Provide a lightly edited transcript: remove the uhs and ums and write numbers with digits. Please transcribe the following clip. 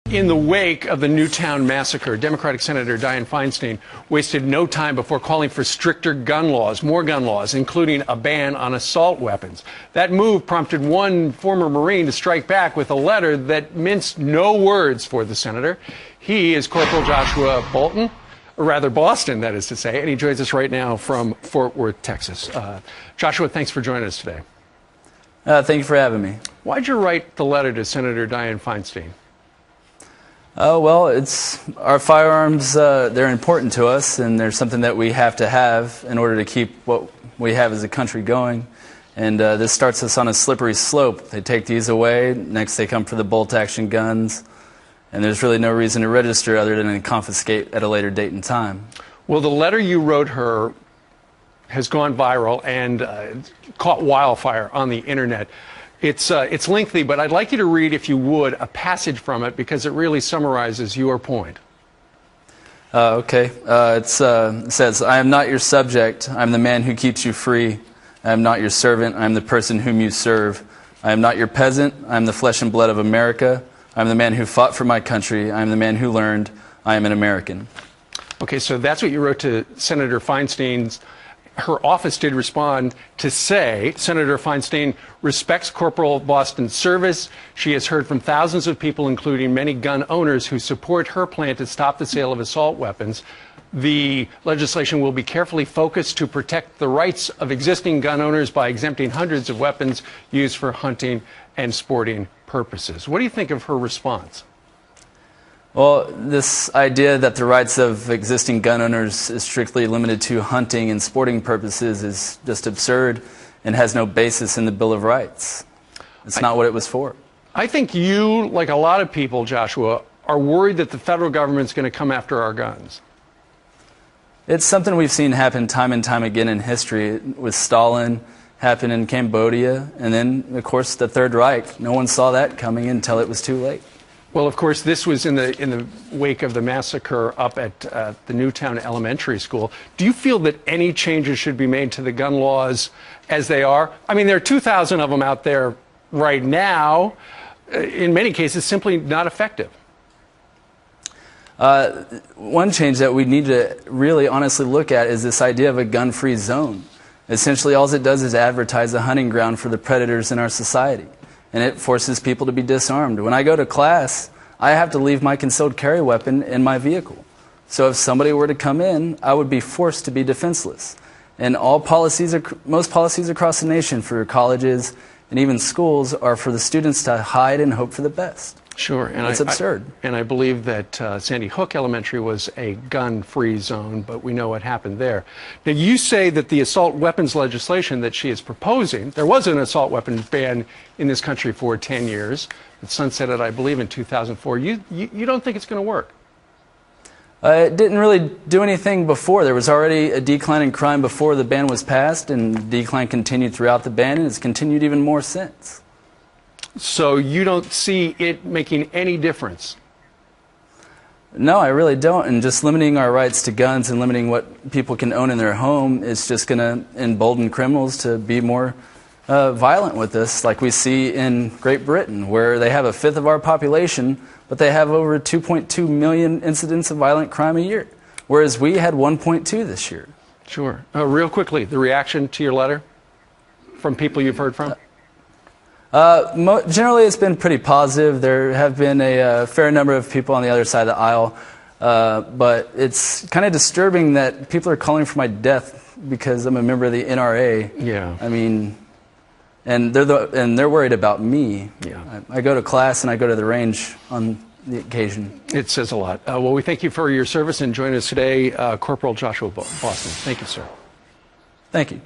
In the wake of the Newtown massacre, Democratic Senator Dianne Feinstein wasted no time before calling for stricter gun laws, more gun laws, including a ban on assault weapons. That move prompted one former Marine to strike back with a letter that minced no words for the senator. He is Corporal Joshua Bolton, or rather Boston, that is to say, and he joins us right now from Fort Worth, Texas. Joshua, thanks for joining us today. Thank you for having me. Why'd you write the letter to Senator Dianne Feinstein? Well, it's our firearms, they're important to us, and they're something that we have to have in order to keep what we have as a country going. And this starts us on a slippery slope. They take these away, next they come for the bolt-action guns, and there's really no reason to register other than to confiscate at a later date and time. Well, the letter you wrote her has gone viral and caught wildfire on the internet. It's lengthy, but I'd like you to read, if you would, a passage from it because it really summarizes your point. Okay. It says, "I am not your subject. I am the man who keeps you free. I am not your servant. I am the person whom you serve. I am not your peasant. I am the flesh and blood of America. I am the man who fought for my country. I am the man who learned. I am an American." Okay, so that's what you wrote to Senator Feinstein's. Her office did respond to say Senator Feinstein respects Corporal Boston's service. She has heard from thousands of people, including many gun owners, who support her plan to stop the sale of assault weapons. The legislation will be carefully focused to protect the rights of existing gun owners by exempting hundreds of weapons used for hunting and sporting purposes. What do you think of her response? Well, this idea that the rights of existing gun owners is strictly limited to hunting and sporting purposes is just absurd and has no basis in the Bill of Rights. It's not what it was for. I think you, like a lot of people, Joshua, are worried that the federal government's going to come after our guns. It's something we've seen happen time and time again in history, with Stalin, happened in Cambodia, and then, of course, the Third Reich. No one saw that coming until it was too late. Well, of course, this was in the wake of the massacre up at the Newtown Elementary School. Do you feel that any changes should be made to the gun laws as they are? I mean, there are 2,000 of them out there right now, in many cases simply not effective. One change that we need to really honestly look at is this idea of a gun-free zone. Essentially, all it does is advertise a hunting ground for the predators in our society. And it forces people to be disarmed. When I go to class, I have to leave my concealed carry weapon in my vehicle. So if somebody were to come in, I would be forced to be defenseless. And most policies across the nation for colleges and even schools are for the students to hide and hope for the best. Sure. And it's absurd. And I believe that Sandy Hook Elementary was a gun-free zone, but we know what happened there. Now, you say that the assault weapons legislation that she is proposing, there was an assault weapons ban in this country for 10 years. It sunsetted, I believe, in 2004. You don't think it's going to work? It didn't really do anything before. There was already a decline in crime before the ban was passed, and the decline continued throughout the ban, and it's continued even more since. So you don't see it making any difference? No, I really don't. And just limiting our rights to guns and limiting what people can own in their home is just going to embolden criminals to be more violent with this, like we see in Great Britain, where they have a fifth of our population, but they have over 2.2 million incidents of violent crime a year, whereas we had 1.2 this year. Sure. Real quickly, the reaction to your letter from people you've heard from? Generally, it's been pretty positive. There have been a fair number of people on the other side of the aisle, but it's kind of disturbing that people are calling for my death because I'm a member of the NRA. Yeah. I mean, and they're worried about me. Yeah. I go to class and I go to the range on the occasion. It says a lot. Well, we thank you for your service and joining us today, Corporal Joshua Boston. Thank you, sir. Thank you.